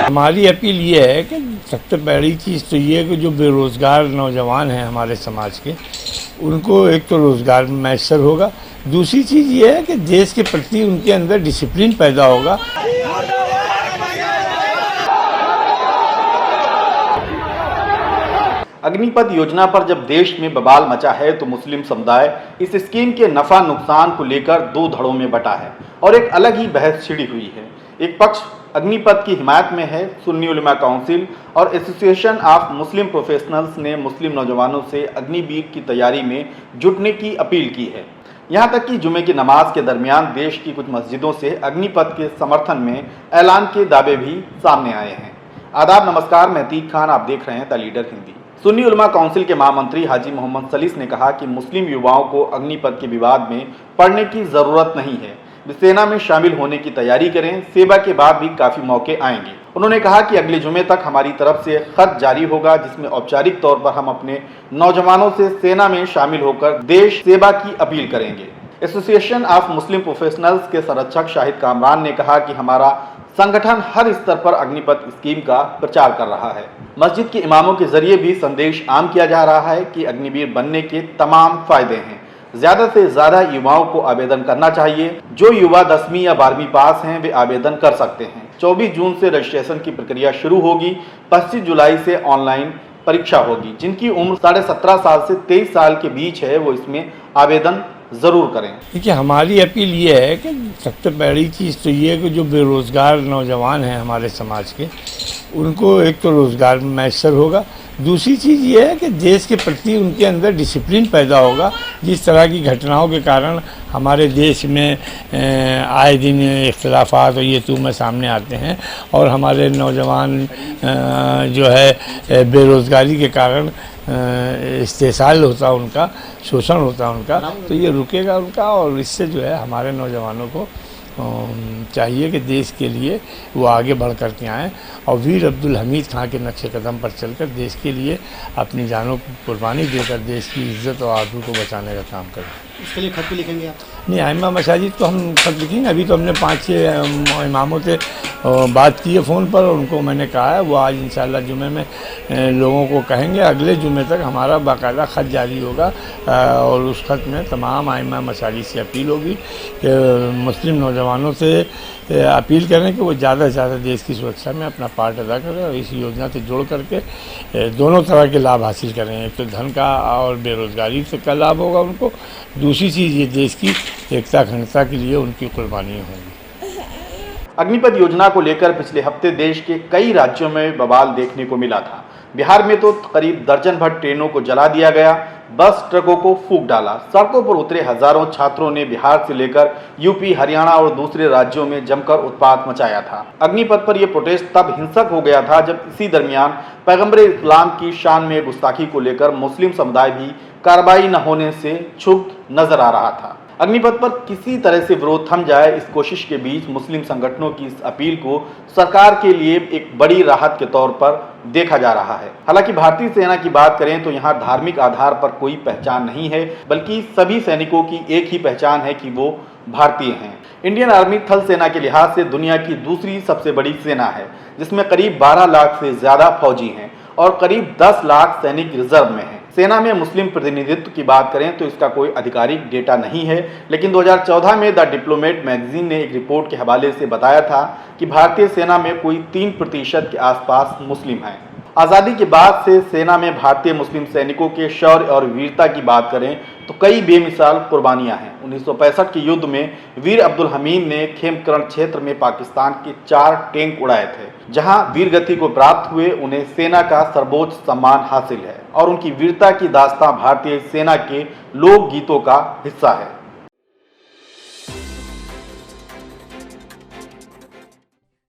हमारी अपील ये है कि सबसे पहली चीज़ तो ये है कि जो बेरोज़गार नौजवान हैं हमारे समाज के, उनको एक तो रोज़गार मैसर होगा। दूसरी चीज़ ये है कि देश के प्रति उनके अंदर डिसिप्लिन पैदा होगा। अग्निपथ योजना पर जब देश में बवाल मचा है तो मुस्लिम समुदाय इस स्कीम के नफा नुकसान को लेकर दो धड़ों में बटा है और एक अलग ही बहस छिड़ी हुई है। एक पक्ष अग्निपथ की हिमायत में है। सुन्नी उलमा काउंसिल और एसोसिएशन ऑफ मुस्लिम प्रोफेशनल्स ने मुस्लिम नौजवानों से अग्निवीर की तैयारी में जुटने की अपील की है। यहाँ तक कि जुमे की नमाज के दरमियान देश की कुछ मस्जिदों से अग्निपथ के समर्थन में ऐलान के दावे भी सामने आए हैं। आदाब, नमस्कार, मैं अतीक खान, आप देख रहे हैं द लीडर हिंदी। सुन्नी उलमा काउंसिल के महामंत्री हाजी मोहम्मद सलीस ने कहा कि मुस्लिम युवाओं को अग्निपथ के विवाद में पड़ने की जरूरत नहीं है। वे सेना में शामिल होने की तैयारी करें, सेवा के बाद भी काफी मौके आएंगे। उन्होंने कहा कि अगले जुमे तक हमारी तरफ से खत जारी होगा जिसमें औपचारिक तौर पर हम अपने नौजवानों से सेना में शामिल होकर देश सेवा की अपील करेंगे। एसोसिएशन ऑफ मुस्लिम प्रोफेशनल्स के संरक्षक शाहिद कामरान ने कहा कि हमारा संगठन हर स्तर पर अग्निपथ स्कीम का प्रचार कर रहा है। मस्जिद के इमामों के जरिए भी संदेश आम किया जा रहा है कि अग्निवीर बनने के तमाम फायदे हैं। ज्यादा से ज्यादा युवाओं को आवेदन करना चाहिए। जो युवा 10वीं या 12वीं पास हैं वे आवेदन कर सकते हैं। 24 जून से रजिस्ट्रेशन की प्रक्रिया शुरू होगी। 25 जुलाई से ऑनलाइन परीक्षा होगी। जिनकी उम्र 17.5 साल से 23 साल के बीच है वो इसमें आवेदन ज़रूर करें। देखिए, हमारी अपील ये है कि सबसे पहली चीज़ तो ये है कि जो बेरोज़गार नौजवान हैं हमारे समाज के, उनको एक तो रोज़गार मैसर होगा। दूसरी चीज़ ये है कि देश के प्रति उनके अंदर डिसिप्लिन पैदा होगा। जिस तरह की घटनाओं के कारण हमारे देश में आए दिन इख्तिलाफात और ये तूमें सामने आते हैं और हमारे नौजवान जो है बेरोज़गारी के कारण इस्तेसाल होता उनका, शोषण होता उनका, तो ये रुकेगा उनका। और इससे जो है हमारे नौजवानों को चाहिए कि देश के लिए वो आगे बढ़ कर के आएँ और वीर अब्दुल हमीद खां के नक्शे कदम पर चलकर देश के लिए अपनी जानों को कुर्बानी देकर देश की इज़्ज़त और आबरू को बचाने का काम करें। इसके लिए खत भी लिखेंगे आप? नहीं, आइम्मा मसाजिद तो हम खत लिखेंगे। अभी तो हमने 5-6 इमामों से बात की है फ़ोन पर और उनको मैंने कहा है वो आज इंशाअल्लाह जुमे में लोगों को कहेंगे। अगले जुमे तक हमारा बाकायदा ख़त जारी होगा और उस खत में तमाम आइम्मा मसाजिद से अपील होगी कि मुस्लिम नौजवानों से अपील करें कि वो ज़्यादा से ज़्यादा देश की सुरक्षा में अपना पार्ट अदा करें और इस योजना से जोड़ करके दोनों तरह के लाभ हासिल करें। एक तो धन का और बेरोज़गारी से का लाभ होगा उनको। दूसरी चीज़ ये देश की एकता अखंडता के लिए उनकी कुर्बानियाँ होंगी। अग्निपथ योजना को लेकर पिछले हफ्ते देश के कई राज्यों में बवाल देखने को मिला था। बिहार में तो करीब दर्जन भर ट्रेनों को जला दिया गया, बस ट्रकों को फूंक डाला। सड़कों पर उतरे हजारों छात्रों ने बिहार से लेकर यूपी, हरियाणा और दूसरे राज्यों में जमकर उत्पात मचाया था। अग्निपथ पर यह प्रोटेस्ट तब हिंसक हो गया था जब इसी दरमियान पैगंबर इस्लाम की शान में गुस्ताखी को लेकर मुस्लिम समुदाय भी कार्रवाई न होने से क्षुब्ध नजर आ रहा था। अग्निपथ पर किसी तरह से विरोध थम जाए, इस कोशिश के बीच मुस्लिम संगठनों की इस अपील को सरकार के लिए एक बड़ी राहत के तौर पर देखा जा रहा है। हालांकि भारतीय सेना की बात करें तो यहाँ धार्मिक आधार पर कोई पहचान नहीं है, बल्कि सभी सैनिकों की एक ही पहचान है कि वो भारतीय हैं। इंडियन आर्मी थल सेना के लिहाज से दुनिया की दूसरी सबसे बड़ी सेना है, जिसमें करीब 12 लाख से ज्यादा फौजी हैं और करीब 10 लाख सैनिक रिजर्व में हैं। सेना में मुस्लिम प्रतिनिधित्व की बात करें तो इसका कोई आधिकारिक डेटा नहीं है, लेकिन 2014 में द डिप्लोमेट मैगजीन ने एक रिपोर्ट के हवाले से बताया था कि भारतीय सेना में कोई 3% के आसपास मुस्लिम हैं। आज़ादी के बाद से सेना में भारतीय मुस्लिम सैनिकों के शौर्य और वीरता की बात करें तो कई बेमिसाल कुर्बानियां हैं। 1965 के युद्ध में वीर अब्दुल हमीद ने खेमकरण क्षेत्र में पाकिस्तान के 4 टैंक उड़ाए थे। जहां वीरगति को प्राप्त हुए, उन्हें सेना का सर्वोच्च सम्मान हासिल है और उनकी वीरता की दास्तां भारतीय सेना के लोक गीतों का हिस्सा है।